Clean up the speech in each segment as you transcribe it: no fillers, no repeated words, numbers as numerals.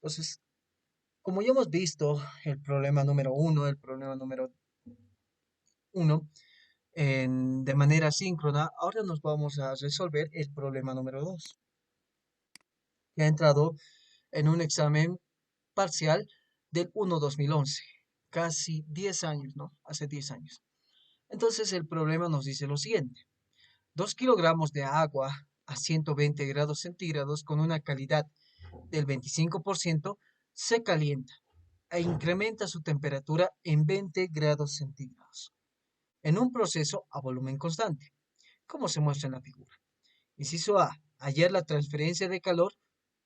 Entonces, como ya hemos visto el problema número uno, el problema número uno, de manera síncrona, ahora nos vamos a resolver el problema número dos, que ha entrado en un examen parcial del 1-2011, casi 10 años, ¿no? Hace 10 años. Entonces el problema nos dice lo siguiente: 2 kilogramos de agua a 120 grados centígrados con una calidad del 25% se calienta e incrementa su temperatura en 20 grados centígrados en un proceso a volumen constante, como se muestra en la figura. Inciso A, hallar la transferencia de calor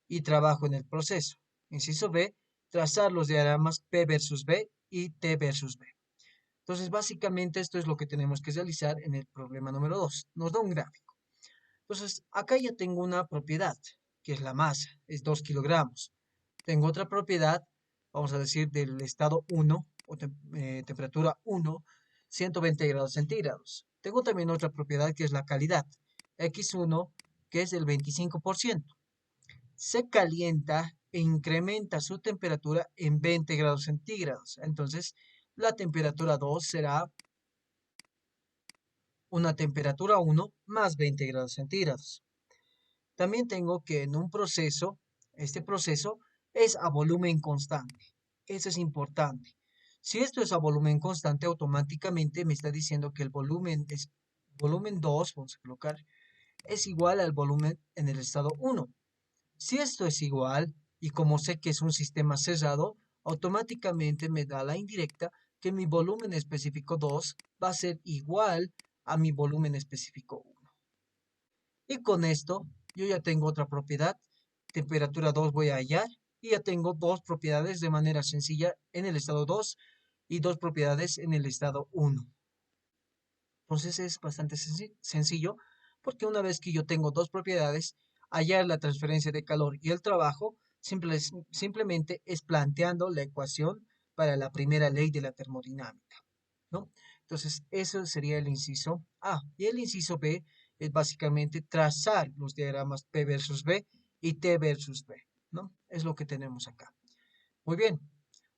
y trabajo en el proceso. Inciso B, trazar los diagramas P versus B y T versus B. Entonces, básicamente esto es lo que tenemos que realizar en el problema número 2. Nos da un gráfico. Entonces, acá ya tengo una propiedad, que es la masa, es 2 kilogramos. Tengo otra propiedad, vamos a decir, del estado 1, o temperatura 1, 120 grados centígrados. Tengo también otra propiedad que es la calidad, X1, que es el 25%. Se calienta e incrementa su temperatura en 20 grados centígrados. Entonces, la temperatura 2 será una temperatura 1 más 20 grados centígrados. También tengo que en un proceso, este proceso es a volumen constante. Eso es importante. Si esto es a volumen constante, automáticamente me está diciendo que el volumen es volumen 2, vamos a colocar, es igual al volumen en el estado 1. Si esto es igual, y como sé que es un sistema cerrado, automáticamente me da la indirecta que mi volumen específico 2 va a ser igual a mi volumen específico 1. Y con esto yo ya tengo otra propiedad, temperatura 2 voy a hallar, y ya tengo dos propiedades de manera sencilla en el estado 2 y dos propiedades en el estado 1. Entonces es bastante sencillo, porque una vez que yo tengo dos propiedades, hallar la transferencia de calor y el trabajo, simplemente es planteando la ecuación para la primera ley de la termodinámica, ¿no? Entonces, eso sería el inciso A. Y el inciso B es básicamente trazar los diagramas P versus B y T versus B, ¿no? Es lo que tenemos acá. Muy bien.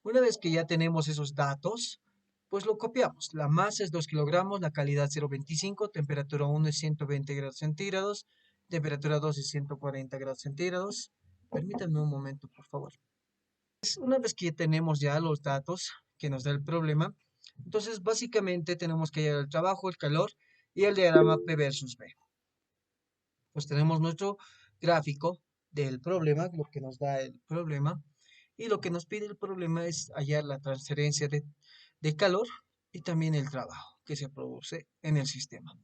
Una vez que ya tenemos esos datos, pues lo copiamos. La masa es 2 kilogramos, la calidad 0,25, temperatura 1 es 120 grados centígrados, temperatura 2 es 140 grados centígrados. Permítanme un momento, por favor. Una vez que tenemos ya los datos que nos da el problema, entonces básicamente tenemos que hallar el trabajo, el calor y el diagrama P versus B. Pues tenemos nuestro gráfico del problema, lo que nos da el problema, y lo que nos pide el problema es hallar la transferencia de calor y también el trabajo que se produce en el sistema.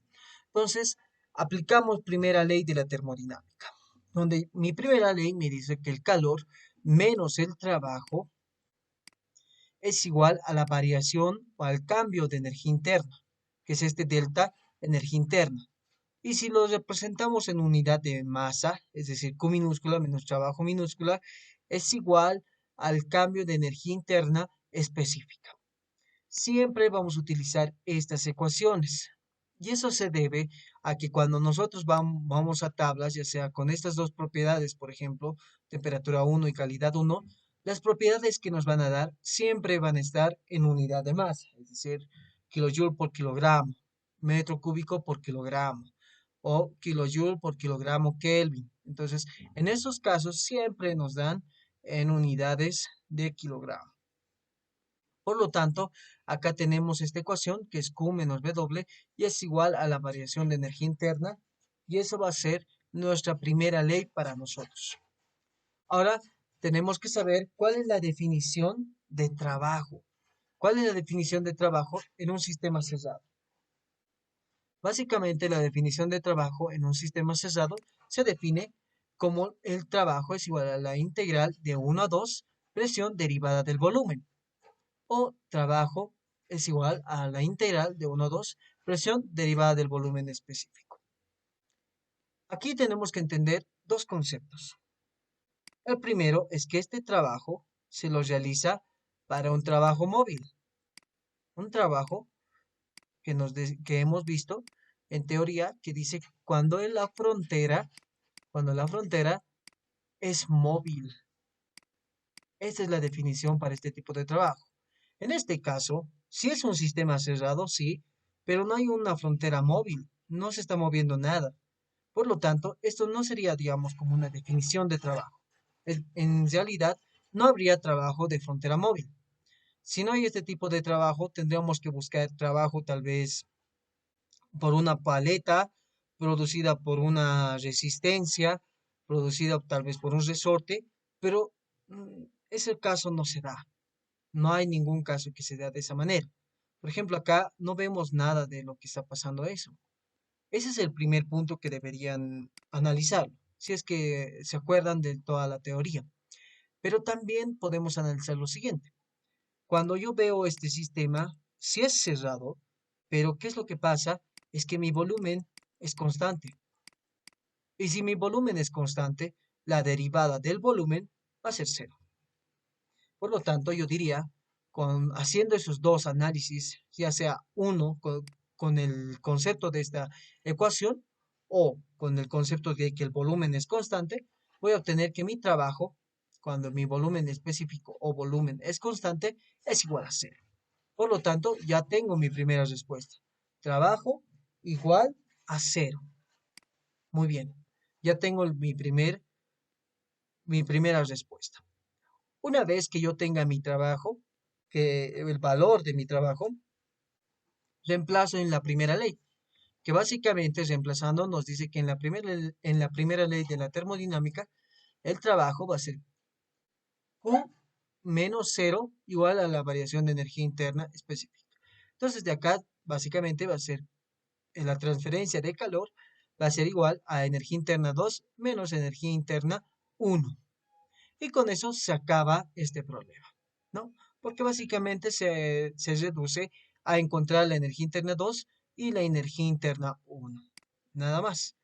Entonces, aplicamos primera ley de la termodinámica, donde mi primera ley me dice que el calor menos el trabajo es igual a la variación o al cambio de energía interna, que es este delta energía interna. Y si lo representamos en unidad de masa, es decir, Q minúscula menos trabajo minúscula, es igual al cambio de energía interna específica. Siempre vamos a utilizar estas ecuaciones. Y eso se debe a que cuando nosotros vamos a tablas, ya sea con estas dos propiedades, por ejemplo, temperatura 1 y calidad 1, las propiedades que nos van a dar siempre van a estar en unidad de masa, es decir, kilojoule por kilogramo, metro cúbico por kilogramo o kilojoule por kilogramo Kelvin. Entonces, en esos casos siempre nos dan en unidades de kilogramo. Por lo tanto, acá tenemos esta ecuación que es Q menos W y es igual a la variación de energía interna, y eso va a ser nuestra primera ley para nosotros. Ahora tenemos que saber cuál es la definición de trabajo. ¿Cuál es la definición de trabajo en un sistema cerrado? Básicamente, la definición de trabajo en un sistema cerrado se define como el trabajo es igual a la integral de 1 a 2 presión derivada del volumen, o trabajo es igual a la integral de 1 a 2 presión derivada del volumen específico. Aquí tenemos que entender dos conceptos. El primero es que este trabajo se lo realiza para un trabajo móvil, un trabajo que hemos visto en teoría que dice que cuando la frontera es móvil. Esta es la definición para este tipo de trabajo. En este caso, sí es un sistema cerrado, sí, pero no hay una frontera móvil, no se está moviendo nada. Por lo tanto, esto no sería, digamos, como una definición de trabajo. En realidad, no habría trabajo de frontera móvil. Si no hay este tipo de trabajo, tendríamos que buscar trabajo tal vez por una paleta, producida por una resistencia, producida tal vez por un resorte, pero ese caso no se da. No hay ningún caso que se da de esa manera. Por ejemplo, acá no vemos nada de lo que está pasando eso. Ese es el primer punto que deberían analizar, si es que se acuerdan de toda la teoría. Pero también podemos analizar lo siguiente. Cuando yo veo este sistema, si es cerrado, pero ¿qué es lo que pasa? Es que mi volumen es constante. Y si mi volumen es constante, la derivada del volumen va a ser cero. Por lo tanto, yo diría, haciendo esos dos análisis, ya sea uno con el concepto de esta ecuación o con el concepto de que el volumen es constante, voy a obtener que mi trabajo, cuando mi volumen específico o volumen es constante, es igual a cero. Por lo tanto, ya tengo mi primera respuesta. Trabajo igual a cero. Muy bien. Ya tengo mi primera respuesta. Una vez que yo tenga mi trabajo, que el valor de mi trabajo, reemplazo en la primera ley, que básicamente reemplazando nos dice que en la primera ley de la termodinámica, el trabajo va a ser Q menos cero igual a la variación de energía interna específica. Entonces de acá básicamente va a ser la transferencia de calor va a ser igual a energía interna 2 menos energía interna 1. Y con eso se acaba este problema, ¿no? Porque básicamente se reduce a encontrar la energía interna 2 y la energía interna 1. Nada más.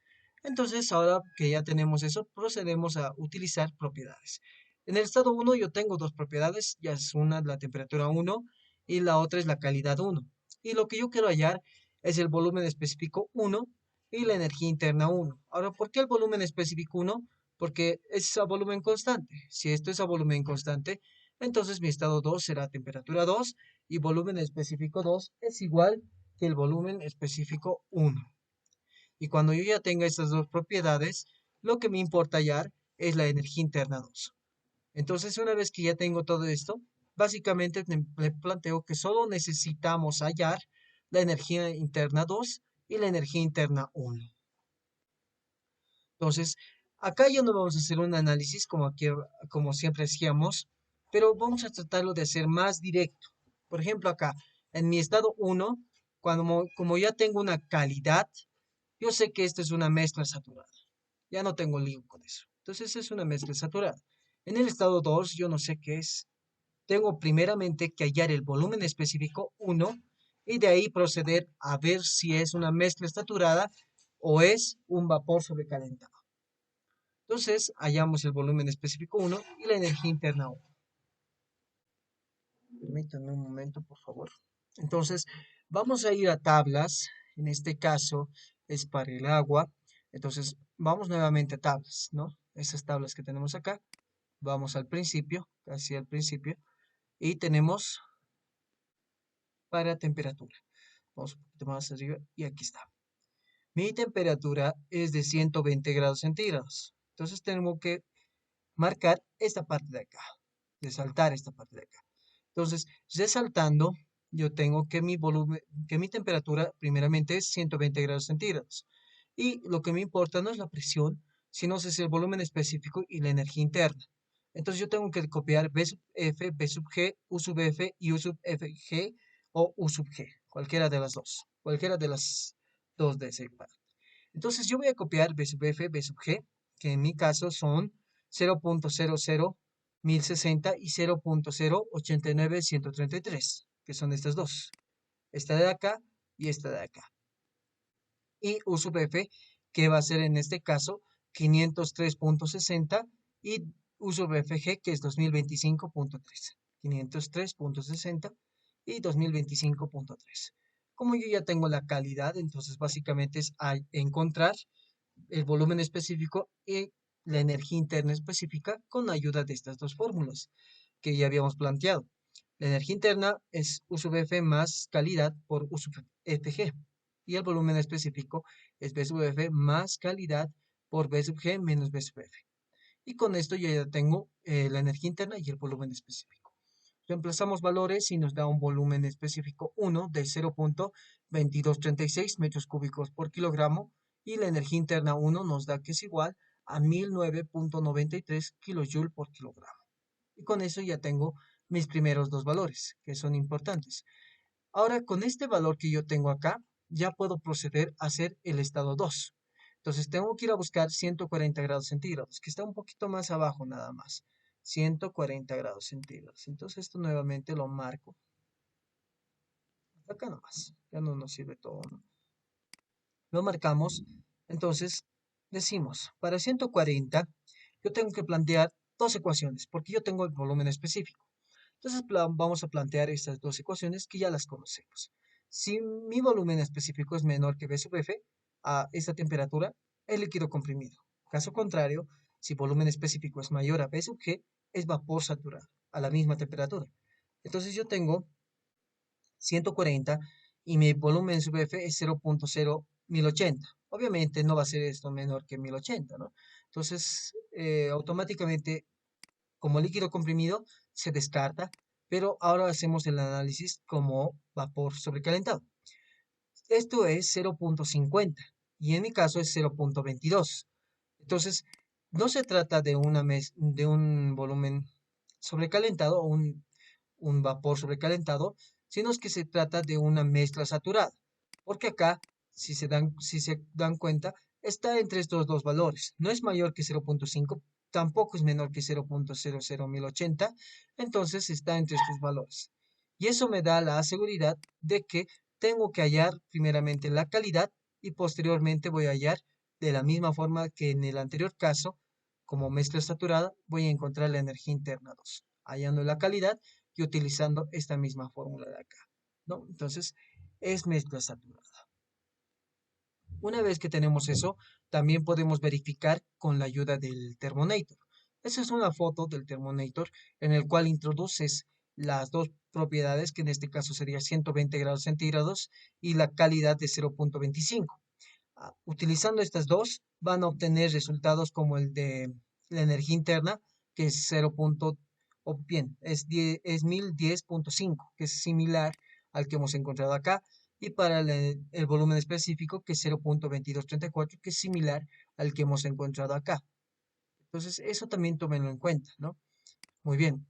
Entonces, ahora que ya tenemos eso, procedemos a utilizar propiedades. En el estado 1 yo tengo dos propiedades, ya es una la temperatura 1 y la otra es la calidad 1. Y lo que yo quiero hallar es el volumen específico 1 y la energía interna 1. Ahora, ¿por qué el volumen específico 1? Porque es a volumen constante. Si esto es a volumen constante, entonces mi estado 2 será temperatura 2 y volumen específico 2 es igual que el volumen específico 1. Y cuando yo ya tenga estas dos propiedades, lo que me importa hallar es la energía interna 2. Entonces, una vez que ya tengo todo esto, básicamente me planteo que solo necesitamos hallar la energía interna 2 y la energía interna 1. Entonces, acá ya no vamos a hacer un análisis como siempre hacíamos, pero vamos a tratarlo de hacer más directo. Por ejemplo, acá, en mi estado 1, como ya tengo una calidad, yo sé que esta es una mezcla saturada. Ya no tengo lío con eso. Entonces, es una mezcla saturada. En el estado 2, yo no sé qué es. Tengo primeramente que hallar el volumen específico 1 y de ahí proceder a ver si es una mezcla saturada o es un vapor sobrecalentado. Entonces, hallamos el volumen específico 1 y la energía interna 1. Permítanme un momento, por favor. Entonces, vamos a ir a tablas. En este caso es para el agua. Entonces, vamos nuevamente a tablas, ¿no? Esas tablas que tenemos acá. Vamos al principio, casi al principio. Y tenemos para temperatura. Vamos un poquito más arriba y aquí está. Mi temperatura es de 120 grados centígrados. Entonces, tenemos que marcar esta parte de acá, resaltar esta parte de acá. Entonces, resaltando, yo tengo que que mi temperatura primeramente es 120 grados centígrados. Y lo que me importa no es la presión, sino es el volumen específico y la energía interna. Entonces yo tengo que copiar B sub F, B sub G, U sub F y U sub F G o U sub G, cualquiera de las dos de ese par. Entonces yo voy a copiar B sub F, B sub G, que en mi caso son 0.001060 y 0.089133, que son estas dos. Esta de acá y esta de acá. Y U sub F, que va a ser en este caso 503.60 y U sub FG, que es 2025.3. 503.60 y 2025.3. Como yo ya tengo la calidad, entonces básicamente es encontrar el volumen específico y la energía interna específica con la ayuda de estas dos fórmulas. que ya habíamos planteado. La energía interna es U sub F más calidad por U sub FG. Y el volumen específico es B sub F más calidad por B sub G menos B sub F. Y con esto yo ya tengo la energía interna y el volumen específico. Reemplazamos valores y nos da un volumen específico 1 de 0.2236 metros cúbicos por kilogramo y la energía interna 1 nos da que es igual a 1009.93 kilojoule por kilogramo. Y con eso ya tengo mis primeros dos valores, que son importantes. Ahora, con este valor que yo tengo acá, ya puedo proceder a hacer el estado 2. Entonces, tengo que ir a buscar 140 grados centígrados, que está un poquito más abajo nada más. 140 grados centígrados. Entonces, esto nuevamente lo marco. Acá nomás. Ya no nos sirve todo, ¿no? Lo marcamos. Entonces, decimos, para 140, yo tengo que plantear dos ecuaciones, porque yo tengo el volumen específico. Entonces vamos a plantear estas dos ecuaciones que ya las conocemos. Si mi volumen específico es menor que B sub F, a esta temperatura, es líquido comprimido. Caso contrario, si volumen específico es mayor a B sub G, es vapor saturado, a la misma temperatura. Entonces yo tengo 140 y mi volumen sub F es 0.01080. Obviamente no va a ser esto menor que 1080, ¿no? Entonces, automáticamente como líquido comprimido se descarta, pero ahora hacemos el análisis como vapor sobrecalentado. Esto es 0.50 y en mi caso es 0.22. Entonces, no se trata de, de un volumen sobrecalentado o un vapor sobrecalentado, sino es que se trata de una mezcla saturada. Porque acá, si se dan cuenta, está entre estos dos valores. No es mayor que 0.5, tampoco es menor que 0.00180, entonces está entre estos valores. Y eso me da la seguridad de que tengo que hallar primeramente la calidad y posteriormente voy a hallar de la misma forma que en el anterior caso, como mezcla saturada, voy a encontrar la energía interna 2, hallando la calidad y utilizando esta misma fórmula de acá, ¿no? Entonces, es mezcla saturada. Una vez que tenemos eso, también podemos verificar con la ayuda del Thermonator. Esa es una foto del Thermonator en el cual introduces las dos propiedades, que en este caso sería 120 grados centígrados y la calidad de 0.25. Utilizando estas dos, van a obtener resultados como el de la energía interna, que es 0. O bien, es 1010.5, que es similar al que hemos encontrado acá, y para el volumen específico, que es 0.2234, que es similar al que hemos encontrado acá. Entonces, eso también tómenlo en cuenta, ¿no? Muy bien.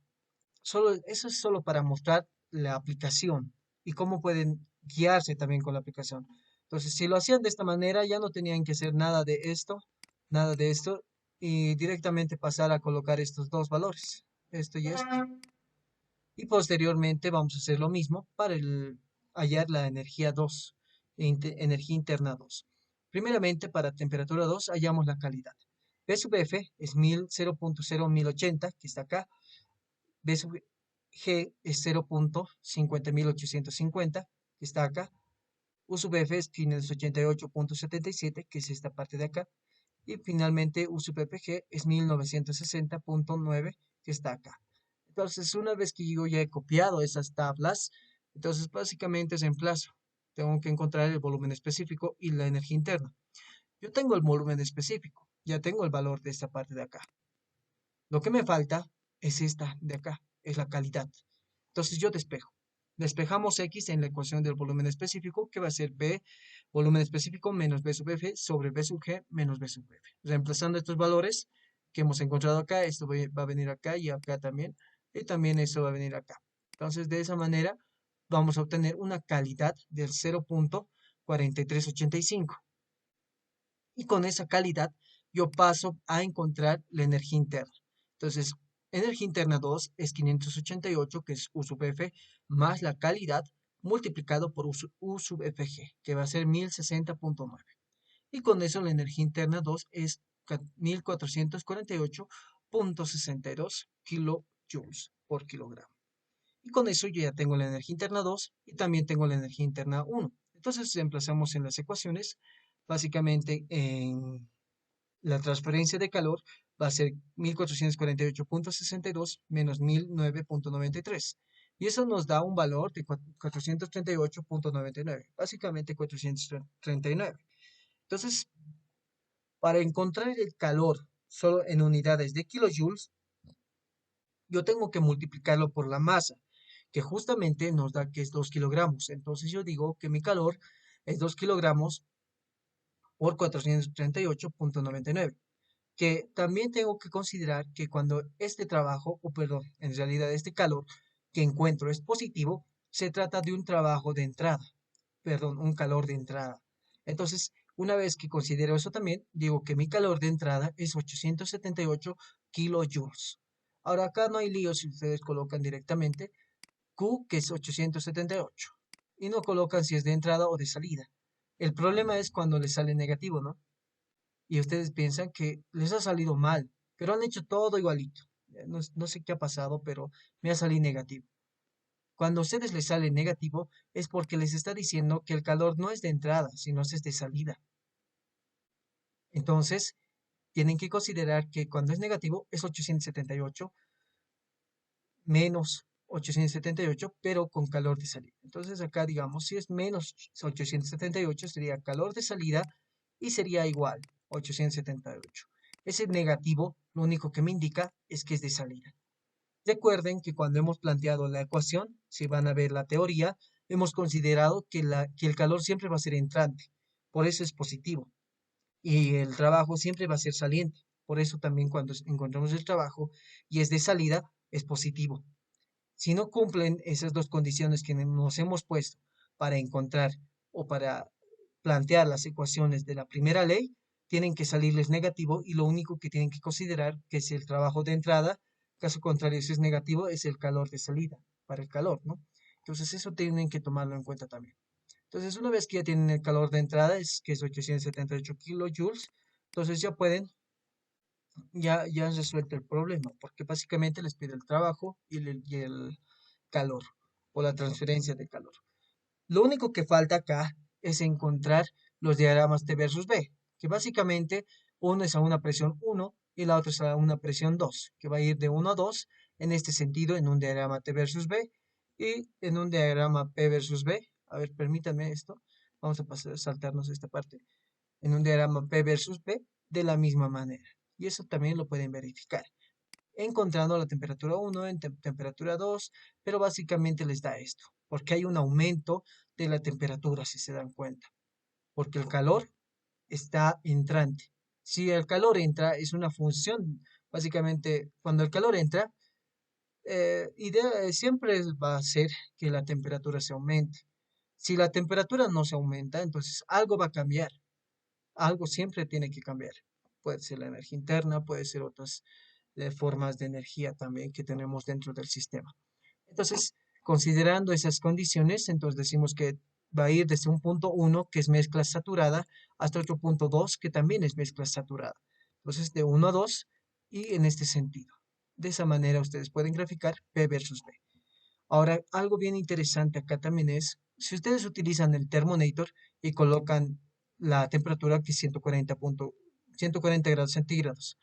Eso es solo para mostrar la aplicación y cómo pueden guiarse también con la aplicación. Entonces, si lo hacían de esta manera, ya no tenían que hacer nada de esto, y directamente pasar a colocar estos dos valores, esto y esto. Y posteriormente vamos a hacer lo mismo para hallar la energía 2, energía interna 2. Primeramente, para temperatura 2, hallamos la calidad. B sub F es 0.0180, que está acá. B sub G es 0.50850, que está acá. U sub F es 588.77, que es esta parte de acá. Y finalmente U sub FG es 1960.9, que está acá. Entonces, una vez que yo ya he copiado esas tablas, entonces básicamente es reemplazo. Tengo que encontrar el volumen específico y la energía interna. Yo tengo el volumen específico, ya tengo el valor de esta parte de acá. Lo que me falta es esta de acá, es la calidad. Entonces yo despejo. Despejamos X en la ecuación del volumen específico, que va a ser B, volumen específico menos B sub F sobre B sub G menos B sub F. Reemplazando estos valores que hemos encontrado acá, esto va a venir acá y acá también, y también eso va a venir acá. Entonces de esa manera vamos a obtener una calidad del 0.4385. Y con esa calidad yo paso a encontrar la energía interna. Entonces, energía interna 2 es 588, que es U sub F, más la calidad multiplicado por U sub FG, que va a ser 1060.9. Y con eso la energía interna 2 es 1448.62 kilojoules por kilogramo. Y con eso yo ya tengo la energía interna 2 y también tengo la energía interna 1. Entonces reemplazamos en las ecuaciones, básicamente en la transferencia de calor va a ser 1448,62 menos 1009,93. Y eso nos da un valor de 438,99, básicamente 439. Entonces, para encontrar el calor solo en unidades de kilojoules, yo tengo que multiplicarlo por la masa, que justamente nos da que es 2 kilogramos. Entonces yo digo que mi calor es 2 kilogramos por 438,99. Que también tengo que considerar que cuando este trabajo, o perdón, en realidad este calor que encuentro es positivo, se trata de un trabajo de entrada, perdón, un calor de entrada. Entonces, una vez que considero eso también, digo que mi calor de entrada es 878 kilojoules. Ahora acá no hay lío si ustedes colocan directamente Q, que es 878, y no colocan si es de entrada o de salida. El problema es cuando les sale negativo, ¿no? Y ustedes piensan que les ha salido mal, pero han hecho todo igualito. No, no sé qué ha pasado, pero me ha salido negativo. Cuando a ustedes les sale negativo es porque les está diciendo que el calor no es de entrada, sino es de salida. Entonces, tienen que considerar que cuando es negativo es 878 menos 878, pero con calor de salida. Entonces acá, digamos, si es menos 878, sería calor de salida y sería igual 878. Ese negativo, lo único que me indica es que es de salida. Recuerden que cuando hemos planteado la ecuación, si van a ver la teoría, hemos considerado que el calor siempre va a ser entrante, por eso es positivo, y el trabajo siempre va a ser saliente. Por eso también cuando encontramos el trabajo y es de salida, es positivo. Si no cumplen esas dos condiciones que nos hemos puesto para encontrar o para plantear las ecuaciones de la primera ley, tienen que salirles negativo y lo único que tienen que considerar que es el trabajo de entrada, caso contrario, si es negativo, es el calor de salida para el calor, ¿no? Entonces eso tienen que tomarlo en cuenta también. Entonces una vez que ya tienen el calor de entrada, que es 878 kilojoules, entonces ya pueden, ya han resuelto el problema, porque básicamente les pide el trabajo y el calor o la transferencia de calor. Lo único que falta acá es encontrar los diagramas T versus B, que básicamente uno es a una presión 1 y la otra es a una presión 2, que va a ir de 1 a 2 en este sentido en un diagrama T versus B y en un diagrama P versus B. A ver, permítanme esto. Vamos a pasar a saltarnos esta parte. En un diagrama P versus B de la misma manera. Y eso también lo pueden verificar encontrando la temperatura 1 en temperatura 2, pero básicamente les da esto, porque hay un aumento de la temperatura, si se dan cuenta, porque el calor está entrante. Si el calor entra, es una función, básicamente, cuando el calor entra, siempre va a ser que la temperatura se aumente. Si la temperatura no se aumenta, entonces algo va a cambiar, algo siempre tiene que cambiar. Puede ser la energía interna, puede ser otras formas de energía también que tenemos dentro del sistema. Entonces, considerando esas condiciones, entonces decimos que va a ir desde un punto 1, que es mezcla saturada, hasta otro punto 2, que también es mezcla saturada. Entonces, de 1 a 2 y en este sentido. De esa manera ustedes pueden graficar P versus B. Ahora, algo bien interesante acá también es, si ustedes utilizan el thermonator y colocan la temperatura que es 140 grados centígrados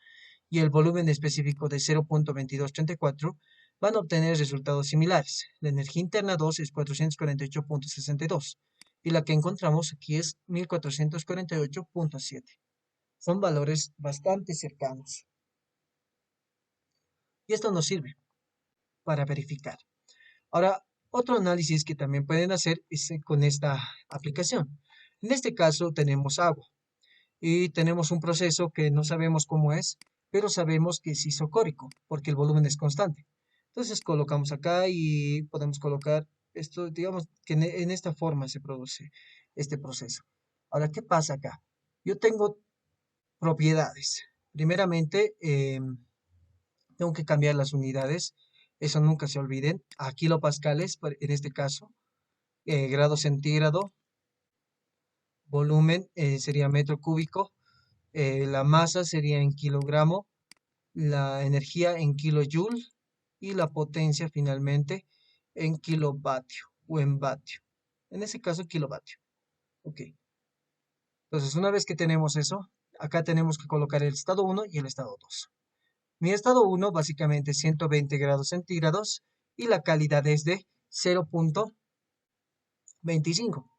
y el volumen específico de 0,2234, van a obtener resultados similares. La energía interna 2 es 448,62 y la que encontramos aquí es 1448,7. Son valores bastante cercanos. Y esto nos sirve para verificar. Ahora, otro análisis que también pueden hacer es con esta aplicación. En este caso tenemos agua y tenemos un proceso que no sabemos cómo es, pero sabemos que es isocórico porque el volumen es constante. Entonces colocamos acá y podemos colocar esto, digamos que en esta forma se produce este proceso. Ahora, ¿qué pasa acá? Yo tengo propiedades. Primeramente, tengo que cambiar las unidades. Eso nunca se olviden. A kilopascales, en este caso, grado centígrado, volumen sería metro cúbico, la masa sería en kilogramo, la energía en kilojoule y la potencia finalmente en kilovatio o en vatio. En ese caso, kilovatio. Ok. Entonces, una vez que tenemos eso, acá tenemos que colocar el estado 1 y el estado 2. Mi estado 1 básicamente 120 grados centígrados y la calidad es de 0.25.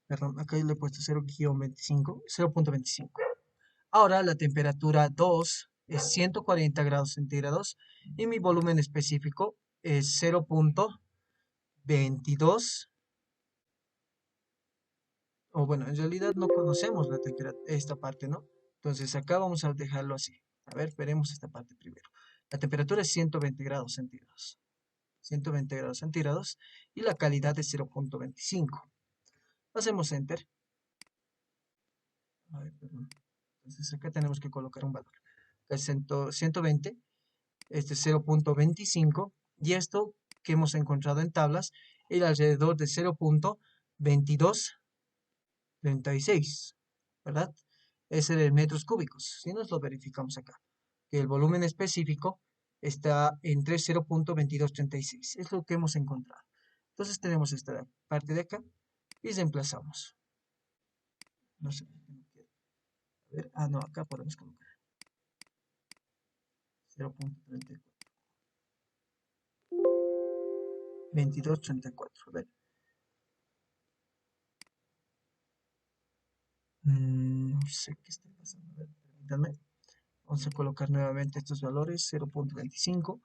Perdón, acá le he puesto 0,25, 0.25. Ahora la temperatura 2 es 140 grados centígrados y mi volumen específico es 0.22. O bueno, en realidad no conocemos esta parte, ¿no? Entonces acá vamos a dejarlo así. A ver, veremos esta parte primero. La temperatura es 120 grados centígrados. 120 grados centígrados y la calidad es 0.25. Hacemos Enter. A ver, perdón. Entonces acá tenemos que colocar un valor. Acá es 120, este es 0.25 y esto que hemos encontrado en tablas era alrededor de 0.2236, ¿verdad? Ese de metros cúbicos. Si nos lo verificamos acá, que el volumen específico está entre 0.2236. Es lo que hemos encontrado. Entonces tenemos esta parte de acá y reemplazamos. No sé por qué no quiero. A ver, no, acá podemos colocar 0.34. 2234. A ver. No sé qué está pasando. A ver, permítanme. Vamos a colocar nuevamente estos valores. 0.25.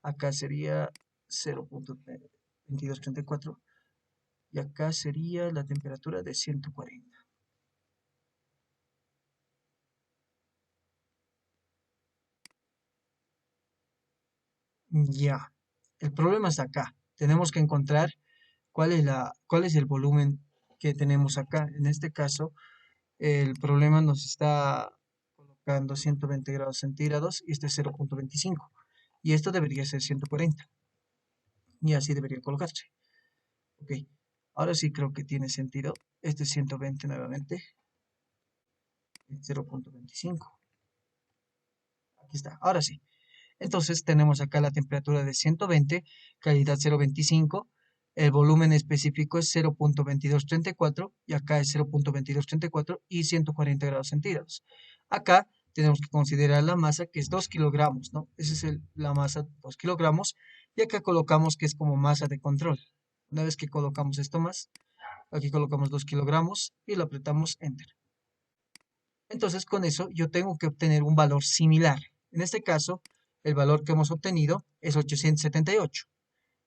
Acá sería 0.2234. Y acá sería la temperatura de 140. Ya. El problema está acá. Tenemos que encontrar cuál es el volumen que tenemos acá. En este caso, el problema nos está colocando 120 grados centígrados y este es 0.25. Y esto debería ser 140. Y así debería colocarse. Ok. Ahora sí creo que tiene sentido. Este es 120 nuevamente. 0.25. Aquí está. Ahora sí. Entonces tenemos acá la temperatura de 120, calidad 0.25, el volumen específico es 0.2234 y acá es 0.2234 y 140 grados centígrados. Acá tenemos que considerar la masa que es 2 kilogramos, ¿no? Esa es la masa 2 kilogramos y acá colocamos que es como masa de control. Una vez que colocamos esto más, aquí colocamos 2 kilogramos y lo apretamos Enter. Entonces con eso yo tengo que obtener un valor similar. En este caso, el valor que hemos obtenido es 878.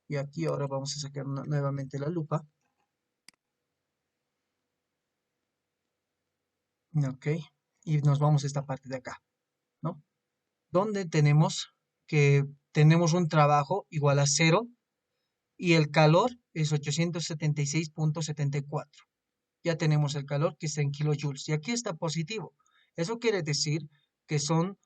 Y aquí ahora vamos a sacar nuevamente la lupa. Ok. Y nos vamos a esta parte de acá, ¿no? Donde tenemos un trabajo igual a cero y el calor es 876.74. Ya tenemos el calor que está en kilojoules. Y aquí está positivo. Eso quiere decir que son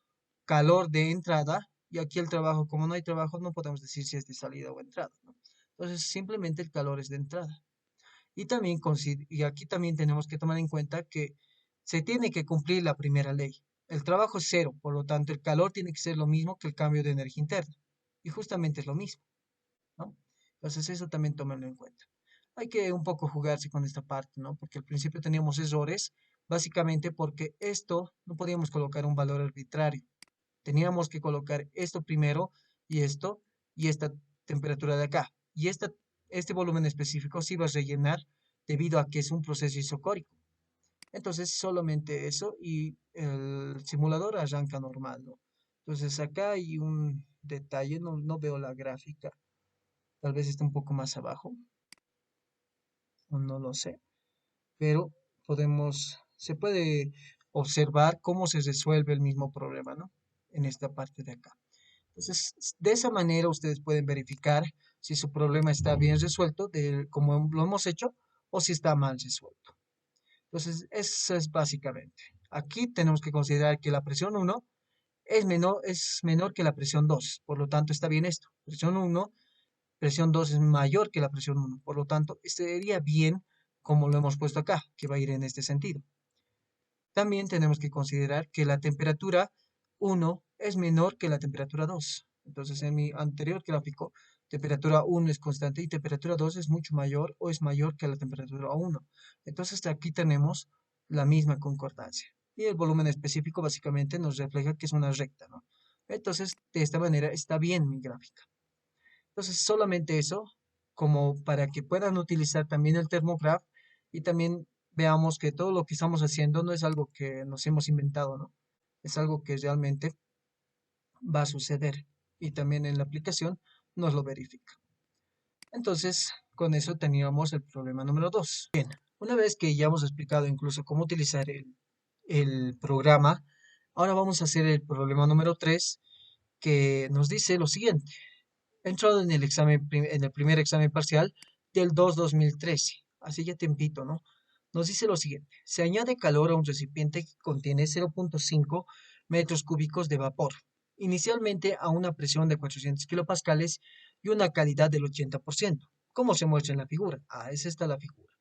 calor de entrada y aquí el trabajo, como no hay trabajo, no podemos decir si es de salida o entrada, ¿no? Entonces, simplemente el calor es de entrada. Y aquí también tenemos que tomar en cuenta que se tiene que cumplir la primera ley. El trabajo es cero, por lo tanto, el calor tiene que ser lo mismo que el cambio de energía interna. Y justamente es lo mismo, ¿no? Entonces, eso también tómenlo en cuenta. Hay que un poco jugarse con esta parte, ¿no? Porque al principio teníamos errores, básicamente porque esto no podíamos colocar un valor arbitrario. Teníamos que colocar esto primero y esta temperatura de acá. Y este volumen específico se iba a rellenar debido a que es un proceso isocórico. Entonces solamente eso y el simulador arranca normal, ¿no? Entonces acá hay un detalle, no veo la gráfica, tal vez esté un poco más abajo, o no lo sé, pero se puede observar cómo se resuelve el mismo problema, ¿no? En esta parte de acá. Entonces, de esa manera ustedes pueden verificar si su problema está bien resuelto, como lo hemos hecho, o si está mal resuelto. Entonces, eso es básicamente. Aquí tenemos que considerar que la presión 1 es menor que la presión 2, por lo tanto está bien esto. Presión 2 es mayor que la presión 1, por lo tanto, sería bien como lo hemos puesto acá, que va a ir en este sentido. También tenemos que considerar que la temperatura 1 es menor que la temperatura 2. Entonces, en mi anterior gráfico, temperatura 1 es constante y temperatura 2 es mucho mayor o es mayor que la temperatura 1. Entonces, aquí tenemos la misma concordancia. Y el volumen específico básicamente nos refleja que es una recta, ¿no? Entonces, de esta manera está bien mi gráfica. Entonces, solamente eso, como para que puedan utilizar también el Thermograph y también veamos que todo lo que estamos haciendo no es algo que nos hemos inventado, ¿no? Es algo que realmente va a suceder y también en la aplicación nos lo verifica. Entonces, con eso teníamos el problema número 2. Bien, una vez que ya hemos explicado incluso cómo utilizar el programa, ahora vamos a hacer el problema número 3 que nos dice lo siguiente. Entrado en el examen, en el primer examen parcial del 2-2013, así ya tempito, ¿no? Nos dice lo siguiente, se añade calor a un recipiente que contiene 0.5 metros cúbicos de vapor, inicialmente a una presión de 400 kilopascales y una calidad del 80%, como se muestra en la figura. Ah, es esta la figura.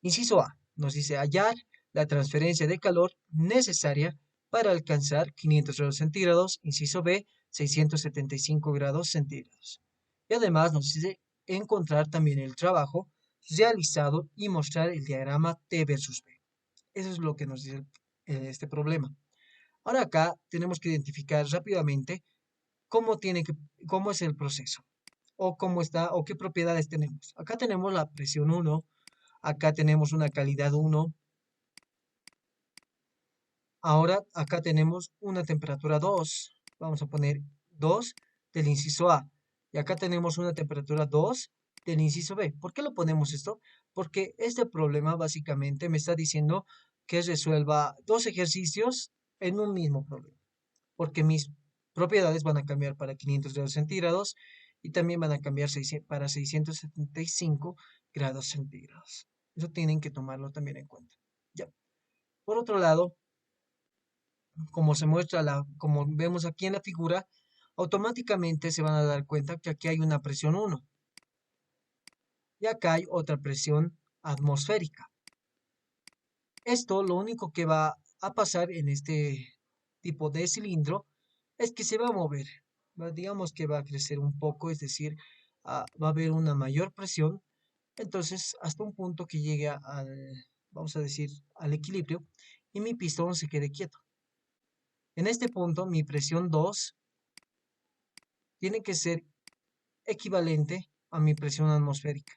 Inciso A, nos dice hallar la transferencia de calor necesaria para alcanzar 500 grados centígrados. Inciso B, 675 grados centígrados. Y además nos dice encontrar también el trabajo realizado y mostrar el diagrama T versus B. Eso es lo que nos dice este problema. Ahora acá tenemos que identificar rápidamente cómo, cómo es el proceso o cómo está o qué propiedades tenemos. Acá tenemos la presión 1, acá tenemos una calidad 1. Ahora acá tenemos una temperatura 2. Vamos a poner 2 del inciso A. Y acá tenemos una temperatura 2 del inciso B. ¿Por qué lo ponemos esto? Porque este problema básicamente me está diciendo que resuelva dos ejercicios en un mismo problema. Porque mis propiedades van a cambiar para 500 grados centígrados y también van a cambiar para 675 grados centígrados. Eso tienen que tomarlo también en cuenta. Ya. Por otro lado, como se muestra, como vemos aquí en la figura, automáticamente se van a dar cuenta que aquí hay una presión 1 y acá hay otra presión atmosférica. Esto lo único que va a pasar en este tipo de cilindro es que se va a mover. Digamos que va a crecer un poco, es decir, va a haber una mayor presión. Entonces, hasta un punto que llegue vamos a decir, al equilibrio y mi pistón se quede quieto. En este punto, mi presión 2 tiene que ser equivalente a mi presión atmosférica.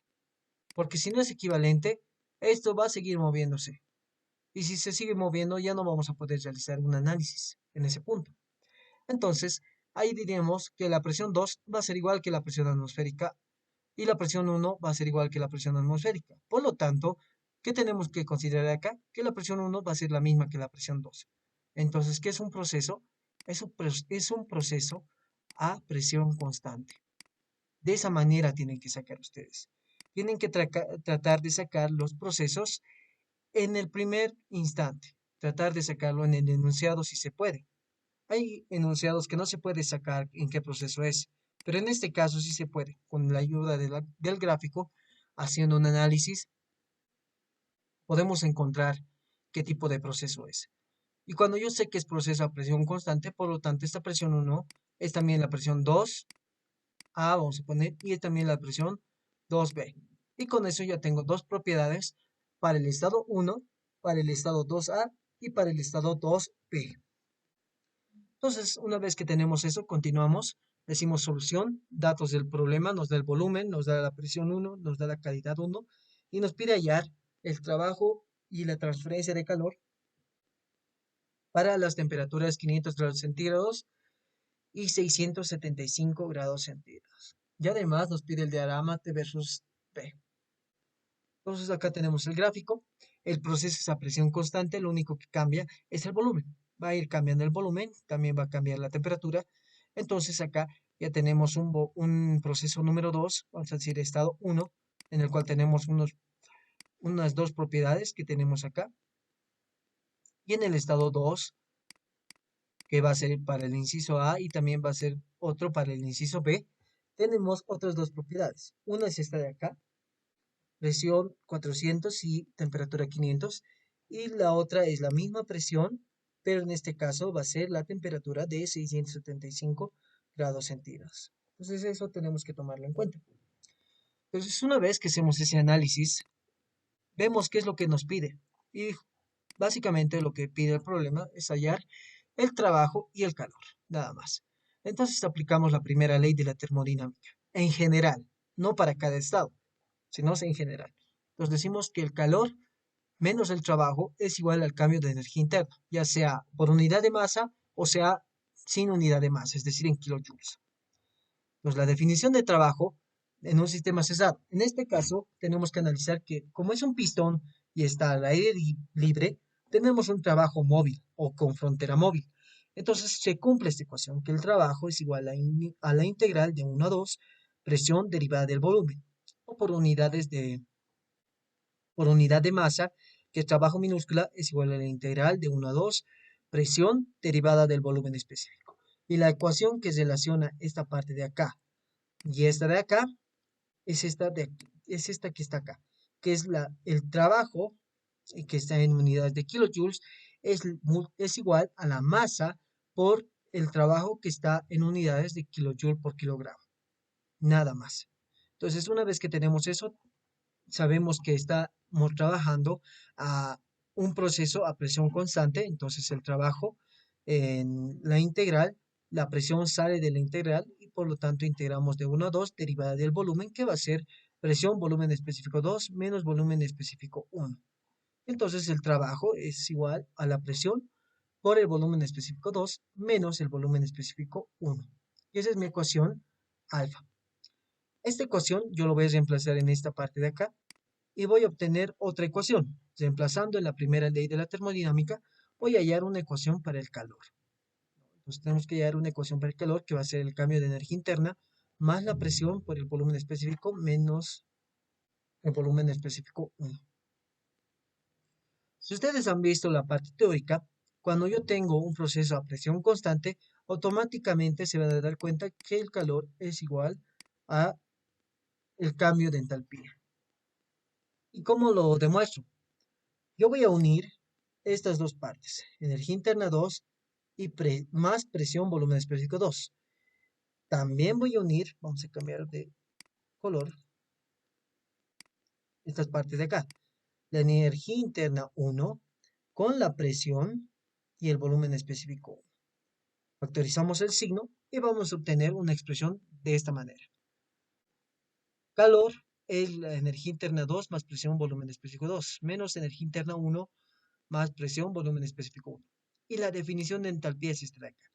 Porque si no es equivalente, esto va a seguir moviéndose. Y si se sigue moviendo, ya no vamos a poder realizar un análisis en ese punto. Entonces, ahí diríamos que la presión 2 va a ser igual que la presión atmosférica y la presión 1 va a ser igual que la presión atmosférica. Por lo tanto, ¿qué tenemos que considerar acá? Que la presión 1 va a ser la misma que la presión 2. Entonces, ¿qué es un proceso? Es un proceso a presión constante. De esa manera tienen que sacar ustedes. Tienen que tratar de sacar los procesos en el primer instante. Tratar de sacarlo en el enunciado si se puede. Hay enunciados que no se puede sacar en qué proceso es, pero en este caso sí se puede. Con la ayuda del gráfico, haciendo un análisis, podemos encontrar qué tipo de proceso es. Y cuando yo sé que es proceso a presión constante, por lo tanto, esta presión 1 es también la presión 2 A, vamos a poner, y es también la presión 2B. Y con eso ya tengo dos propiedades para el estado 1, para el estado 2A y para el estado 2B. Entonces, una vez que tenemos eso, continuamos, decimos solución, datos del problema, nos da el volumen, nos da la presión 1, nos da la calidad 1 y nos pide hallar el trabajo y la transferencia de calor para las temperaturas 500 grados centígrados y 675 grados centígrados. Y además nos pide el diagrama T versus P. Entonces acá tenemos el gráfico, el proceso es a presión constante, lo único que cambia es el volumen. Va a ir cambiando el volumen, también va a cambiar la temperatura. Entonces acá ya tenemos un proceso número 2, vamos a decir estado 1, en el cual tenemos unas dos propiedades que tenemos acá. Y en el estado 2, que va a ser para el inciso A y también va a ser otro para el inciso B, tenemos otras dos propiedades. Una es esta de acá, presión 400 y temperatura 500, y la otra es la misma presión, pero en este caso va a ser la temperatura de 675 grados centígrados. Entonces eso tenemos que tomarlo en cuenta. Entonces una vez que hacemos ese análisis, vemos qué es lo que nos pide. Y básicamente lo que pide el problema es hallar el trabajo y el calor, nada más. Entonces aplicamos la primera ley de la termodinámica, en general, no para cada estado, sino en general. Entonces decimos que el calor menos el trabajo es igual al cambio de energía interna, ya sea por unidad de masa o sea sin unidad de masa, es decir, en kilojoules. Pues la definición de trabajo en un sistema cesado. En este caso, tenemos que analizar que como es un pistón y está al aire libre, tenemos un trabajo móvil o con frontera móvil. Entonces se cumple esta ecuación, que el trabajo es igual a la integral de 1 a 2, presión derivada del volumen, o por unidad de masa, que el trabajo minúscula es igual a la integral de 1 a 2, presión derivada del volumen específico. Y la ecuación que relaciona esta parte de acá y esta de acá es esta de aquí, es esta que está acá, que es el trabajo que está en unidades de kilojoules, es igual a la masa por el trabajo que está en unidades de kilojoule por kilogramo, nada más. Entonces, una vez que tenemos eso, sabemos que estamos trabajando a un proceso a presión constante, entonces el trabajo en la integral, la presión sale de la integral y por lo tanto integramos de 1 a 2 derivada del volumen que va a ser presión volumen específico 2 menos volumen específico 1. Entonces el trabajo es igual a la presión por el volumen específico 2 menos el volumen específico 1. Y esa es mi ecuación alfa. Esta ecuación yo lo voy a reemplazar en esta parte de acá y voy a obtener otra ecuación. Reemplazando en la primera ley de la termodinámica, voy a hallar una ecuación para el calor. Entonces tenemos que hallar una ecuación para el calor que va a ser el cambio de energía interna más la presión por el volumen específico menos el volumen específico 1. Si ustedes han visto la parte teórica, cuando yo tengo un proceso a presión constante, automáticamente se van a dar cuenta que el calor es igual a el cambio de entalpía. ¿Y cómo lo demuestro? Yo voy a unir estas dos partes, energía interna 2 y más presión volumen específico 2. También voy a unir, vamos a cambiar de color, estas partes de acá, la energía interna 1 con la presión y el volumen específico 1. Factorizamos el signo y vamos a obtener una expresión de esta manera. Calor es la energía interna 2 más presión volumen específico 2, menos energía interna 1 más presión volumen específico 1. Y la definición de entalpía es esta de acá.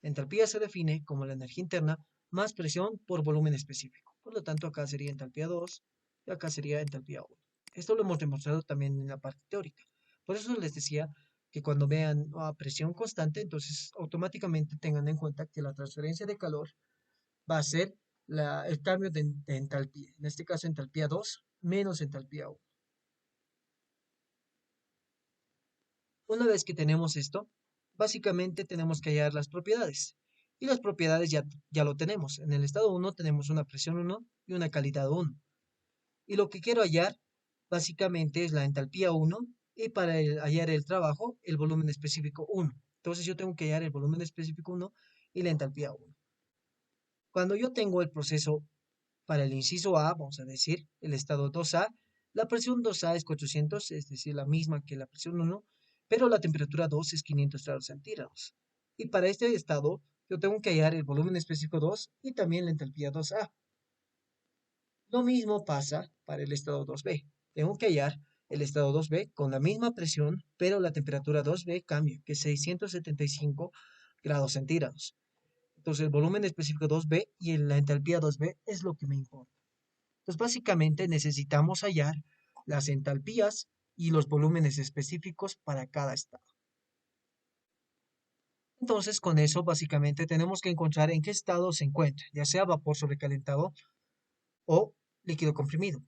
Entalpía se define como la energía interna más presión por volumen específico. Por lo tanto, acá sería entalpía 2 y acá sería entalpía 1. Esto lo hemos demostrado también en la parte teórica. Por eso les decía que cuando vean a presión constante, entonces automáticamente tengan en cuenta que la transferencia de calor va a ser el cambio de entalpía. En este caso, entalpía 2 menos entalpía 1. Una vez que tenemos esto, básicamente tenemos que hallar las propiedades. Y las propiedades ya lo tenemos. En el estado 1 tenemos una presión 1 y una calidad 1. Y lo que quiero hallar básicamente es la entalpía 1 y para hallar el trabajo, el volumen específico 1. Entonces yo tengo que hallar el volumen específico 1 y la entalpía 1. Cuando yo tengo el proceso para el inciso A, vamos a decir, el estado 2A, la presión 2A es 400, es decir, la misma que la presión 1, pero la temperatura 2 es 500 grados centígrados. Y para este estado, yo tengo que hallar el volumen específico 2 y también la entalpía 2A. Lo mismo pasa para el estado 2B. Tengo que hallar el estado 2B con la misma presión, pero la temperatura 2B cambia, que es 675 grados centígrados. Entonces el volumen específico 2B y la entalpía 2B es lo que me importa. Entonces básicamente necesitamos hallar las entalpías y los volúmenes específicos para cada estado. Entonces con eso básicamente tenemos que encontrar en qué estado se encuentra, ya sea vapor sobrecalentado o líquido comprimido.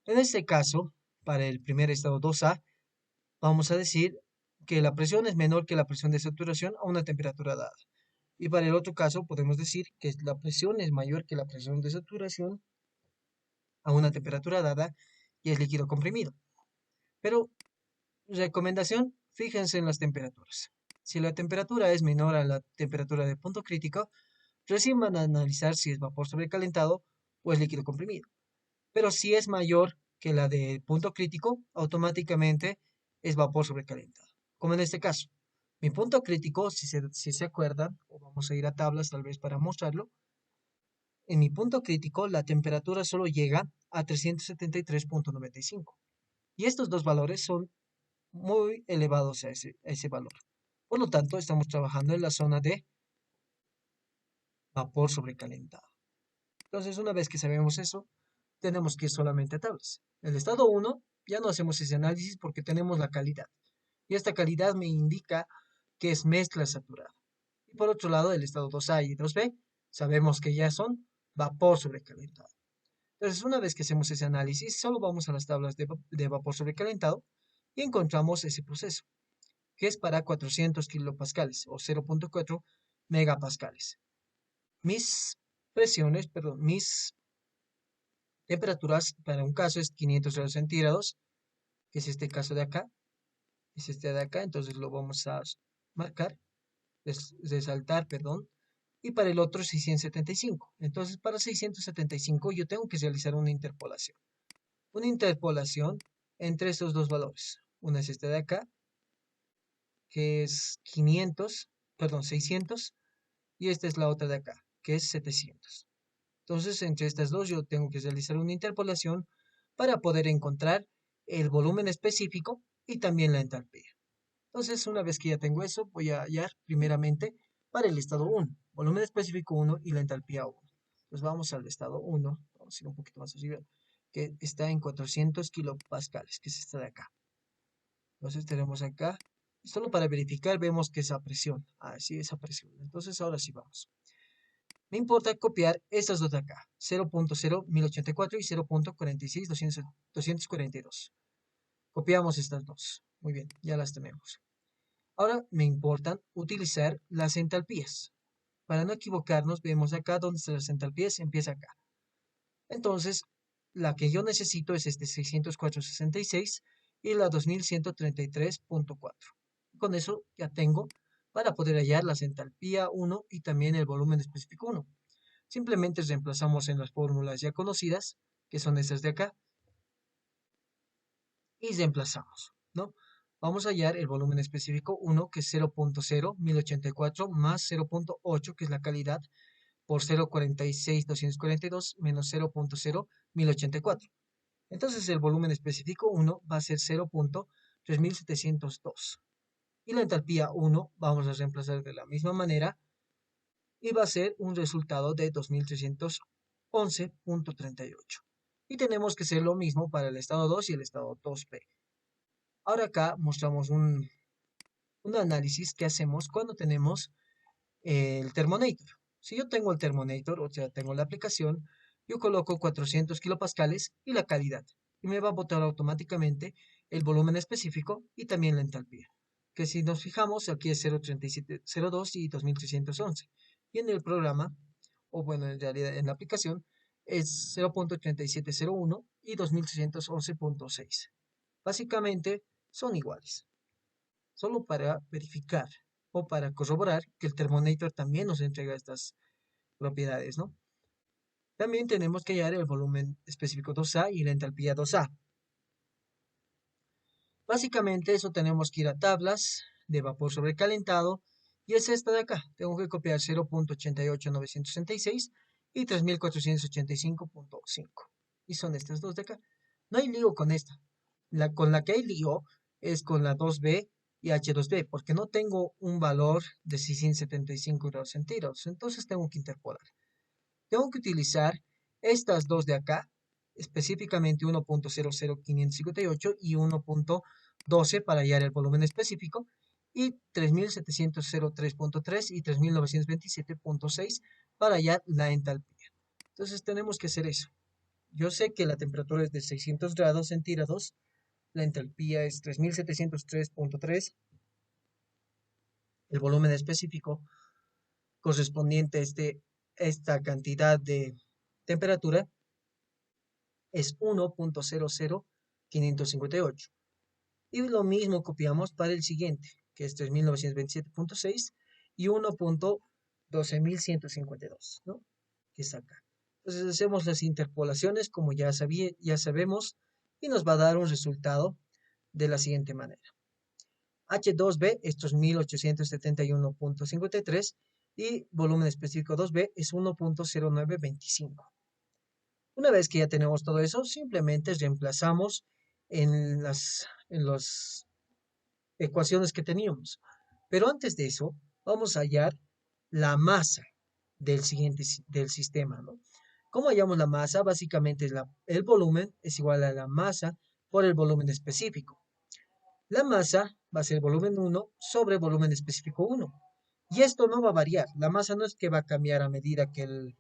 En este caso, para el primer estado 2A, vamos a decir que la presión es menor que la presión de saturación a una temperatura dada. Y para el otro caso podemos decir que la presión es mayor que la presión de saturación a una temperatura dada y es líquido comprimido. Pero, recomendación, fíjense en las temperaturas. Si la temperatura es menor a la temperatura de punto crítico, recién van a analizar si es vapor sobrecalentado o es líquido comprimido. Pero si es mayor que la de punto crítico, automáticamente es vapor sobrecalentado, como en este caso. Mi punto crítico, si se acuerdan, o vamos a ir a tablas tal vez para mostrarlo, en mi punto crítico la temperatura solo llega a 373,95. Y estos dos valores son muy elevados a ese valor. Por lo tanto, estamos trabajando en la zona de vapor sobrecalentado. Entonces, una vez que sabemos eso, tenemos que ir solamente a tablas. El estado 1 ya no hacemos ese análisis porque tenemos la calidad. Y esta calidad me indica que es mezcla saturada. Y por otro lado, el estado 2A y 2B, sabemos que ya son vapor sobrecalentado. Entonces, una vez que hacemos ese análisis, solo vamos a las tablas de vapor sobrecalentado y encontramos ese proceso, que es para 400 kilopascales o 0,4 megapascales. Mis presiones, perdón, mis temperaturas para un caso es 500 grados centígrados, que es este caso de acá, es este de acá, entonces lo vamos a marcar, resaltar, perdón, y para el otro 675. Entonces, para 675 yo tengo que realizar una interpolación. Una interpolación entre estos dos valores. Una es esta de acá, que es 500, perdón, 600, y esta es la otra de acá, que es 700. Entonces, entre estas dos yo tengo que realizar una interpolación para poder encontrar el volumen específico y también la entalpía. Entonces, una vez que ya tengo eso, voy a hallar primeramente para el estado 1, volumen específico 1 y la entalpía 1. Entonces, vamos al estado 1, vamos a ir un poquito más arriba, que está en 400 kilopascales, que es esta de acá. Entonces, tenemos acá, solo para verificar, vemos que esa presión, sí, esa presión. Entonces, ahora sí vamos. Me importa copiar estas dos de acá, 0.01084 y 0.46242. Copiamos estas dos. Muy bien, ya las tenemos. Ahora me importan utilizar las entalpías. Para no equivocarnos, vemos acá donde están las entalpías, empieza acá. Entonces, la que yo necesito es este 604.66 y la 2133.4. Con eso ya tengo para poder hallar la entalpía 1 y también el volumen específico 1. Simplemente reemplazamos en las fórmulas ya conocidas, que son estas de acá, y reemplazamos, ¿no? Vamos a hallar el volumen específico 1, que es 0.01084 más 0.8, que es la calidad, por 0.46242 menos 0.01084. Entonces el volumen específico 1 va a ser 0.3702. Y la entalpía 1 vamos a reemplazar de la misma manera y va a ser un resultado de 2311.38. Y tenemos que hacer lo mismo para el estado 2 y el estado 2B. Ahora acá mostramos un análisis que hacemos cuando tenemos el Thermonator. Si yo tengo el Thermonator, o sea, tengo la aplicación, yo coloco 400 kilopascales y la calidad. Y me va a botar automáticamente el volumen específico y también la entalpía. Que si nos fijamos, aquí es 0.3702 y 2311. Y en el programa, o bueno, en realidad en la aplicación, es 0.3701 y 2311.6. Básicamente son iguales, solo para verificar o para corroborar que el Thermonator también nos entrega estas propiedades, ¿no? También tenemos que hallar el volumen específico 2A y la entalpía 2A. Básicamente eso tenemos que ir a tablas de vapor sobrecalentado y es esta de acá. Tengo que copiar 0.88966 y 3485.5. Y son estas dos de acá. No hay lío con esta. Con la que hay lío es con la 2B y H2B, porque no tengo un valor de 675 grados centígrados. Entonces tengo que interpolar. Tengo que utilizar estas dos de acá, específicamente 1.00558 y 1.12 para hallar el volumen específico, y 3703.3 y 3927.6 para hallar la entalpía. Entonces tenemos que hacer eso. Yo sé que la temperatura es de 600 grados centígrados, la entalpía es 3703.3, el volumen específico correspondiente a esta cantidad de temperatura es 1.00558. Y lo mismo copiamos para el siguiente, que es 3927.6 y 1.12152, ¿no? Que es acá. Entonces hacemos las interpolaciones como ya sabemos y nos va a dar un resultado de la siguiente manera. H2B, esto es 1871.53 y volumen específico 2B es 1.0925. Una vez que ya tenemos todo eso, simplemente reemplazamos en las ecuaciones que teníamos. Pero antes de eso, vamos a hallar la masa del sistema, ¿no? ¿Cómo hallamos la masa? Básicamente el volumen es igual a la masa por el volumen específico. La masa va a ser volumen 1 sobre volumen específico 1. Y esto no va a variar. La masa no es que va a cambiar a medida que el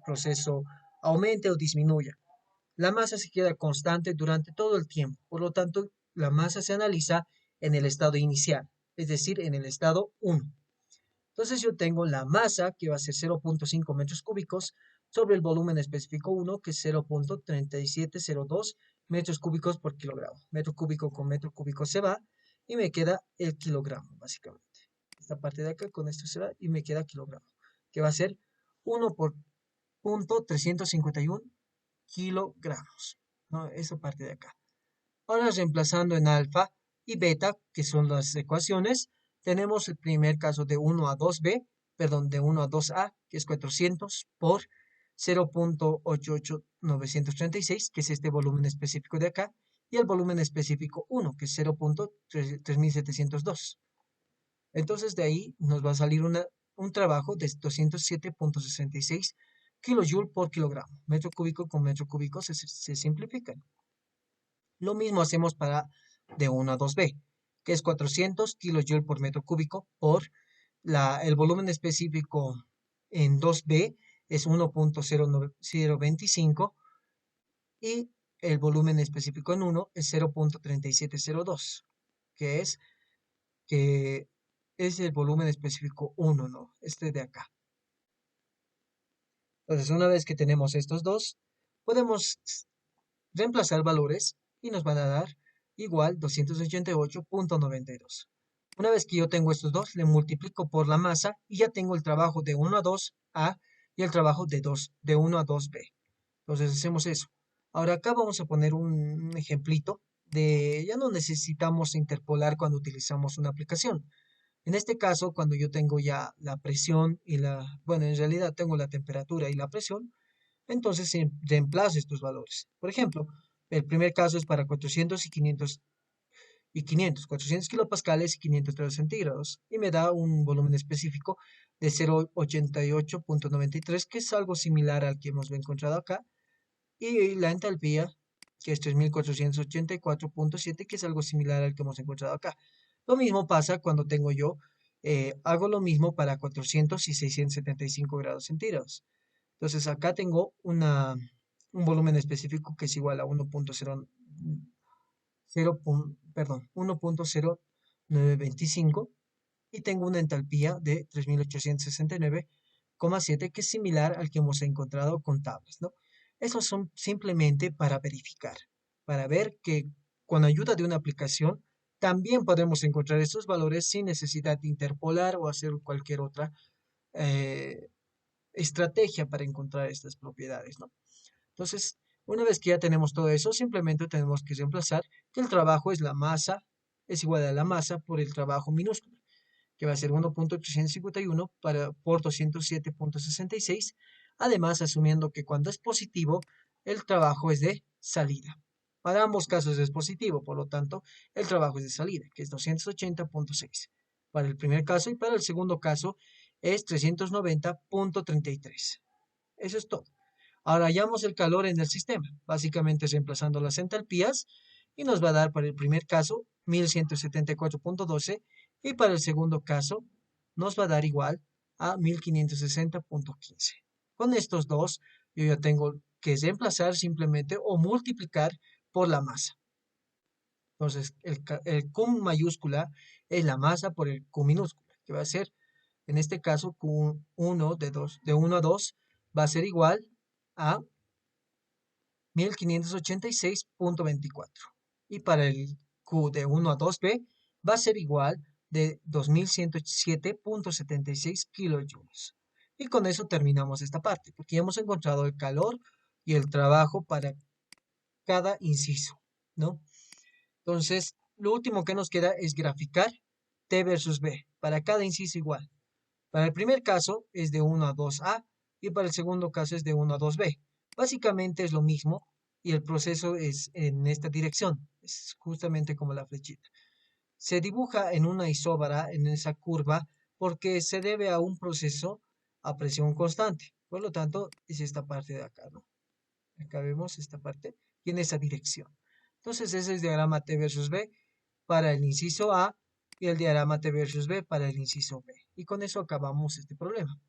proceso aumente o disminuya. La masa se queda constante durante todo el tiempo. Por lo tanto, la masa se analiza en el estado inicial, es decir, en el estado 1. Entonces yo tengo la masa, que va a ser 0.5 metros cúbicos, sobre el volumen específico 1, que es 0.3702 metros cúbicos por kilogramo. Metro cúbico con metro cúbico se va y me queda el kilogramo, básicamente. Esta parte de acá con esto se va y me queda kilogramo, que va a ser 1 por punto 351 kilogramos, ¿no? Esa parte de acá. Ahora reemplazando en alfa y beta, que son las ecuaciones, tenemos el primer caso de 1 a 2b, perdón, de 1 a 2a, que es 400 por 0.88936, que es este volumen específico de acá, y el volumen específico 1, que es 0.3702. Entonces de ahí nos va a salir un trabajo de 207.66 kilojoule por kilogramo. Metro cúbico con metro cúbico se simplifican. Lo mismo hacemos para de 1 a 2b, que es 400 kilojoule por metro cúbico por el volumen específico en 2b es 1.0025 y el volumen específico en 1 es 0.3702, que es que es el volumen específico 1, ¿no? Este de acá. Entonces, una vez que tenemos estos dos, podemos reemplazar valores y nos van a dar igual 288.92. Una vez que yo tengo estos dos, le multiplico por la masa y ya tengo el trabajo de 1 a 2A y el trabajo de 1 a 2B. Entonces hacemos eso. Ahora acá vamos a poner un ejemplito ya no necesitamos interpolar cuando utilizamos una aplicación. En este caso, cuando yo tengo ya la presión bueno, en realidad tengo la temperatura y la presión, entonces se reemplaza estos valores. Por ejemplo, el primer caso es para 400 y 500 400 kilopascales y 500 grados centígrados, y me da un volumen específico de 0.88.93, que es algo similar al que hemos encontrado acá, y la entalpía, que es 3484.7, que es algo similar al que hemos encontrado acá. Lo mismo pasa cuando hago lo mismo para 400 y 675 grados centígrados. Entonces acá tengo un volumen específico que es igual a 1.0925 y tengo una entalpía de 3869,7 que es similar al que hemos encontrado con tablas, ¿no? Esos son simplemente para verificar, para ver que con ayuda de una aplicación también podemos encontrar estos valores sin necesidad de interpolar o hacer cualquier otra eh, estrategia para encontrar estas propiedades, ¿no? Entonces, una vez que ya tenemos todo eso, simplemente tenemos que reemplazar que el trabajo es igual a la masa por el trabajo minúsculo, que va a ser 1.851 por 207.66, además asumiendo que cuando es positivo, el trabajo es de salida. Para ambos casos es positivo, por lo tanto, el trabajo es de salida, que es 280.6 para el primer caso, y para el segundo caso es 390.33. Eso es todo. Ahora hallamos el calor en el sistema, básicamente reemplazando las entalpías, y nos va a dar para el primer caso 1174.12 y para el segundo caso nos va a dar igual a 1560.15. Con estos dos yo ya tengo que reemplazar simplemente o multiplicar por la masa. Entonces el Q mayúscula es la masa por el Q minúscula, que va a ser, en este caso, Q1 de 1 a 2 va a ser igual a 1586.24. Y para el Q de 1 a 2b va a ser igual de 2107.76 kilojoules. Y con eso terminamos esta parte, porque ya hemos encontrado el calor y el trabajo para cada inciso, ¿no? Entonces, Lo último que nos queda es graficar T versus B, para cada inciso igual. Para el primer caso es de 1 a 2A y para el segundo caso es de 1 a 2B. Básicamente es lo mismo y el proceso es en esta dirección, es justamente como la flechita. Se dibuja en una isóbara, en esa curva, porque se debe a un proceso a presión constante. Por lo tanto, es esta parte de acá, ¿no? Acá vemos esta parte y en esa dirección. Entonces, ese es el diagrama T versus B para el inciso A y el diagrama T versus B para el inciso B. Y con eso acabamos este problema.